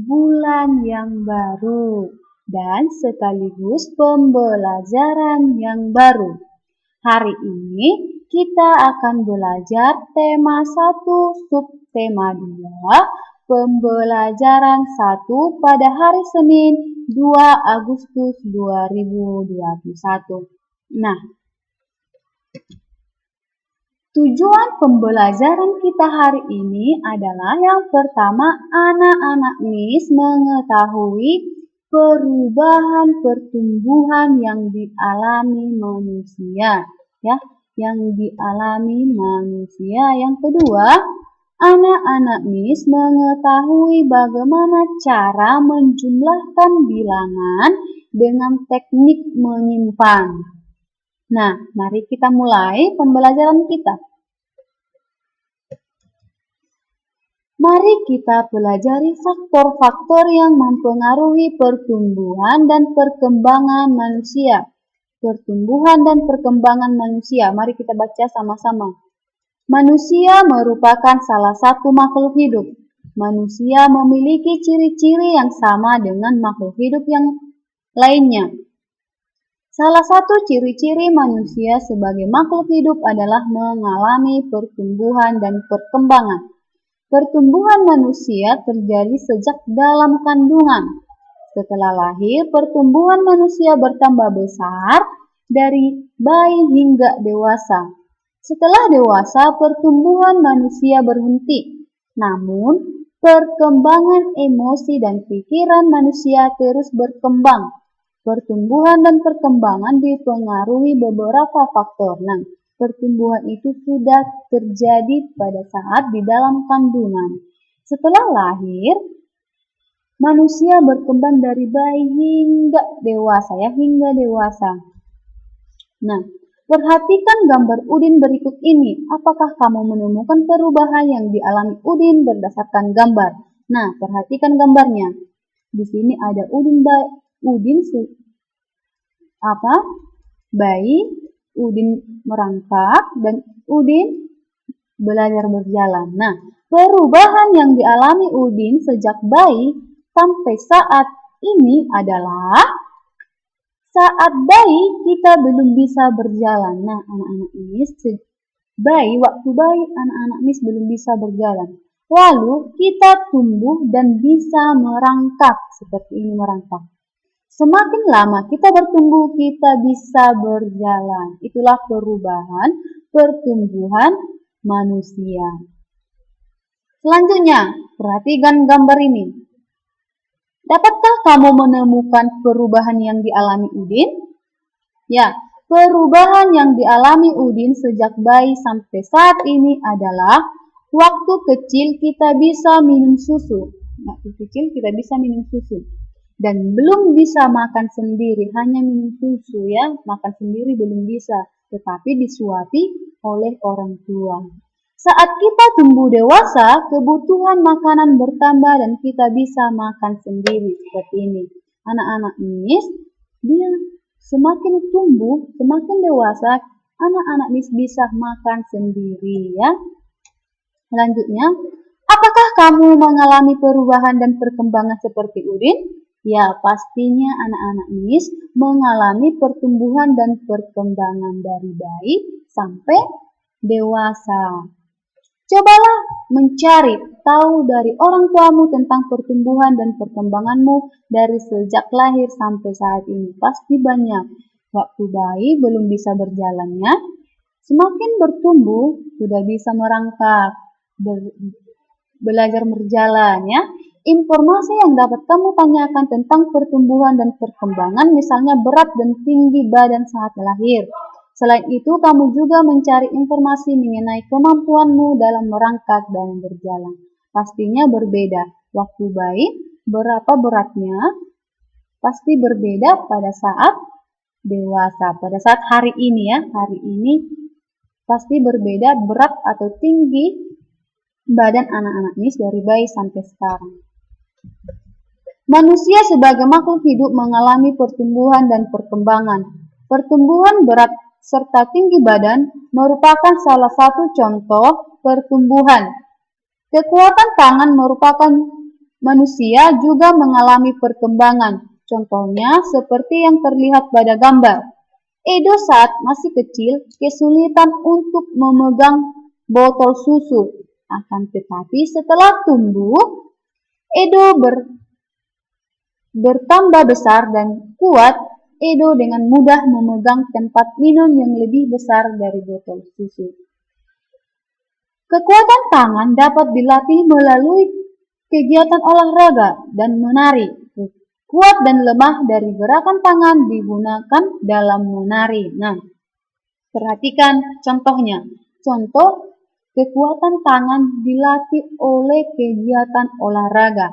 bulan yang baru dan sekaligus pembelajaran yang baru. Hari ini kita akan belajar tema 1, subtema 2, pembelajaran 1 pada hari Senin 2 Agustus 2021. Nah, tujuan pembelajaran kita hari ini adalah yang pertama, anak-anak MIS mengetahui perubahan pertumbuhan yang dialami manusia, ya, yang dialami manusia. Yang kedua, anak-anak MIS mengetahui bagaimana cara menjumlahkan bilangan dengan teknik menyimpan. Nah, mari kita mulai pembelajaran kita. Mari kita pelajari faktor-faktor yang mempengaruhi pertumbuhan dan perkembangan manusia. Pertumbuhan dan perkembangan manusia. Mari kita baca sama-sama. Manusia merupakan salah satu makhluk hidup. Manusia memiliki ciri-ciri yang sama dengan makhluk hidup yang lainnya. Salah satu ciri-ciri manusia sebagai makhluk hidup adalah mengalami pertumbuhan dan perkembangan. Pertumbuhan manusia terjadi sejak dalam kandungan. Setelah lahir, pertumbuhan manusia bertambah besar dari bayi hingga dewasa. Setelah dewasa, pertumbuhan manusia berhenti. Namun, perkembangan emosi dan pikiran manusia terus berkembang. Pertumbuhan dan perkembangan dipengaruhi beberapa faktor. Nah, pertumbuhan itu sudah terjadi pada saat di dalam kandungan. Setelah lahir, manusia berkembang dari bayi hingga dewasa, hingga dewasa. Nah, perhatikan gambar Udin berikut ini. Apakah kamu menemukan perubahan yang dialami Udin berdasarkan gambar? Nah, perhatikan gambarnya. Di sini ada bayi, Udin merangkak, dan Udin belajar berjalan. Nah, perubahan yang dialami Udin sejak bayi sampai saat ini adalah saat bayi kita belum bisa berjalan. Nah, anak-anak MIS, waktu bayi anak-anak MIS belum bisa berjalan. Lalu kita tumbuh dan bisa merangkak, seperti ini merangkak. Semakin lama kita bertumbuh, kita bisa berjalan. Itulah perubahan pertumbuhan manusia. Selanjutnya, perhatikan gambar ini. Dapatkah kamu menemukan perubahan yang dialami Udin? Ya, perubahan yang dialami Udin sejak bayi sampai saat ini adalah waktu kecil kita bisa minum susu. Dan belum bisa makan sendiri, hanya minum susu, makan sendiri belum bisa, tetapi disuapi oleh orang tua. Saat kita tumbuh dewasa, kebutuhan makanan bertambah dan kita bisa makan sendiri, seperti ini. Anak-anak MIS, dia semakin tumbuh, semakin dewasa, anak-anak MIS bisa makan sendiri, Selanjutnya, apakah kamu mengalami perubahan dan perkembangan seperti Udin? Ya, pastinya anak-anak MIS mengalami pertumbuhan dan perkembangan dari bayi sampai dewasa. Cobalah mencari tahu dari orang tuamu tentang pertumbuhan dan perkembanganmu dari sejak lahir sampai saat ini. Pasti banyak. Waktu bayi belum bisa berjalannya, semakin bertumbuh sudah bisa merangkak, belajar berjalan, Informasi yang dapat kamu tanyakan tentang pertumbuhan dan perkembangan, misalnya berat dan tinggi badan saat lahir. Selain itu, kamu juga mencari informasi mengenai kemampuanmu dalam merangkak dan berjalan. Pastinya berbeda. Waktu bayi, berapa beratnya, pasti berbeda pada saat dewasa. Pada saat hari ini, hari ini pasti berbeda berat atau tinggi badan anak-anak MIS dari bayi sampai sekarang. Manusia sebagai makhluk hidup mengalami pertumbuhan dan perkembangan. Pertumbuhan berat serta tinggi badan merupakan salah satu contoh pertumbuhan. Kekuatan tangan merupakan manusia juga mengalami perkembangan. Contohnya seperti yang terlihat pada gambar. Edo saat masih kecil kesulitan untuk memegang botol susu. Akan tetapi setelah tumbuh, Edo bertambah besar dan kuat. Edo dengan mudah memegang tempat minum yang lebih besar dari botol susu. Kekuatan tangan dapat dilatih melalui kegiatan olahraga dan menari. Kuat dan lemah dari gerakan tangan digunakan dalam menari. Nah, perhatikan contohnya. Contoh kekuatan tangan dilatih oleh kegiatan olahraga.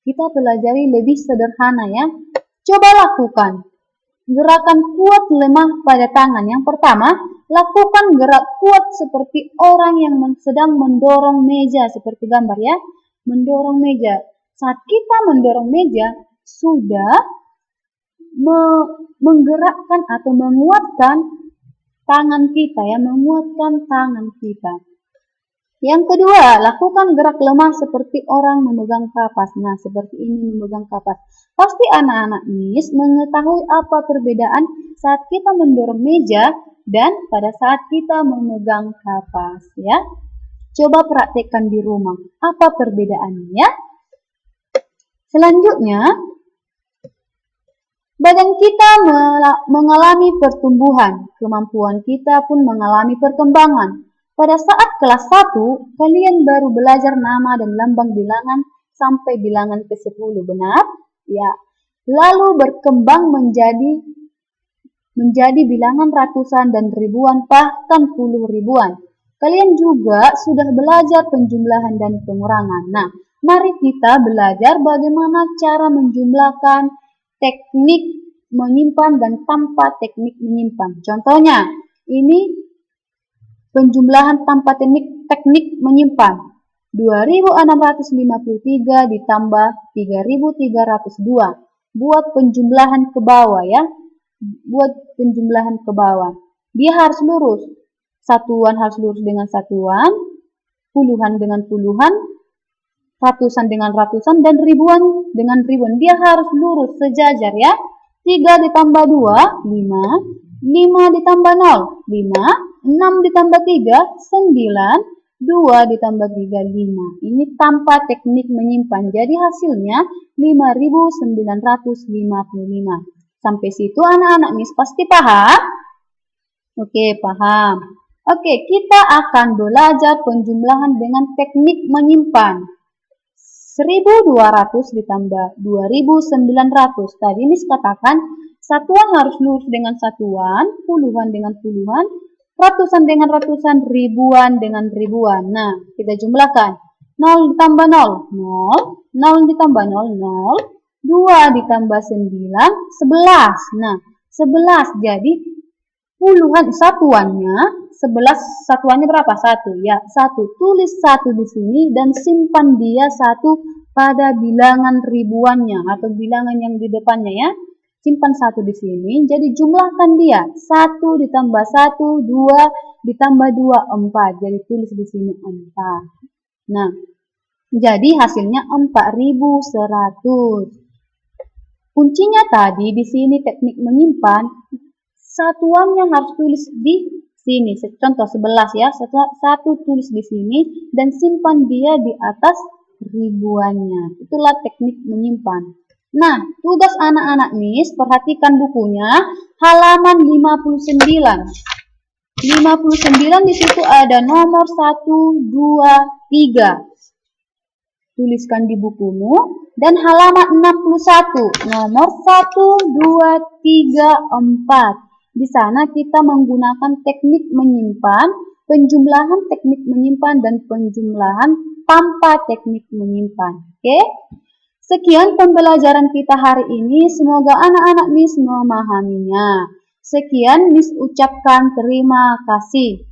Kita pelajari lebih sederhana ya. Coba lakukan gerakan kuat lemah pada tangan. Yang pertama, lakukan gerak kuat seperti orang yang sedang mendorong meja seperti gambar ya. Mendorong meja. Saat kita mendorong meja, sudah menggerakkan atau menguatkan tangan kita ya, menguatkan tangan kita. Yang kedua, lakukan gerak lemah seperti orang memegang kapas. Nah, seperti ini memegang kapas. Pasti anak-anak MIS mengetahui apa perbedaan saat kita mendorong meja dan pada saat kita memegang kapas ya. Coba praktekkan di rumah. Apa perbedaannya ya? Selanjutnya, badan kita mengalami pertumbuhan. Kemampuan kita pun mengalami perkembangan. Pada saat kelas 1, kalian baru belajar nama dan lambang bilangan sampai bilangan ke-10, benar? Ya. Lalu berkembang menjadi bilangan ratusan dan ribuan, bahkan puluh ribuan. Kalian juga sudah belajar penjumlahan dan pengurangan. Nah, mari kita belajar bagaimana cara menjumlahkan, teknik menyimpan dan tanpa teknik menyimpan. Contohnya, ini penjumlahan tanpa teknik menyimpan. 2653 ditambah 3302. Buat penjumlahan ke bawah ya. Buat penjumlahan ke bawah. Dia harus lurus. Satuan harus lurus dengan satuan, puluhan dengan puluhan, ratusan dengan ratusan, dan ribuan dengan ribuan. Dia harus lurus sejajar ya. 3 ditambah 2, 5. 5 ditambah 0, 5. 6 ditambah 3, 9. 2 ditambah 3, 5. Ini tanpa teknik menyimpan. Jadi hasilnya 5955. Sampai situ anak-anak MIS pasti paham? Oke, paham. Oke, kita akan belajar penjumlahan dengan teknik menyimpan. 1200 ditambah 2900. Tadi MIS katakan satuan harus lurus dengan satuan, puluhan dengan puluhan, ratusan dengan ratusan, ribuan dengan ribuan. Nah, kita jumlahkan. 0 ditambah 0, 0. 0 ditambah 0, 0. 2 ditambah 9, 11. Nah, 11. Jadi, puluhan satuannya, 11 satuannya berapa? 1. Ya, 1. Tulis 1 di sini dan simpan dia 1 pada bilangan ribuannya atau bilangan yang di depannya ya. Simpan 1 di sini, jadi jumlahkan dia. 1 ditambah 1, 2 ditambah 2, 4. Jadi tulis di sini 4. Nah, jadi hasilnya 4100. Kuncinya tadi di sini teknik menyimpan, satuannya harus tulis di sini. Contoh 11 ya, 1 tulis di sini dan simpan dia di atas ribuannya. Itulah teknik menyimpan. Nah, tugas anak-anak MIS, perhatikan bukunya, halaman 59. 59 di situ ada nomor 1, 2, 3. Tuliskan di bukumu. Dan halaman 61, nomor 1, 2, 3, 4. Di sana kita menggunakan teknik menyimpan, penjumlahan teknik menyimpan, dan penjumlahan tanpa teknik menyimpan. Oke? Sekian pembelajaran kita hari ini. Semoga anak-anak MIS memahaminya. Sekian MIS ucapkan terima kasih.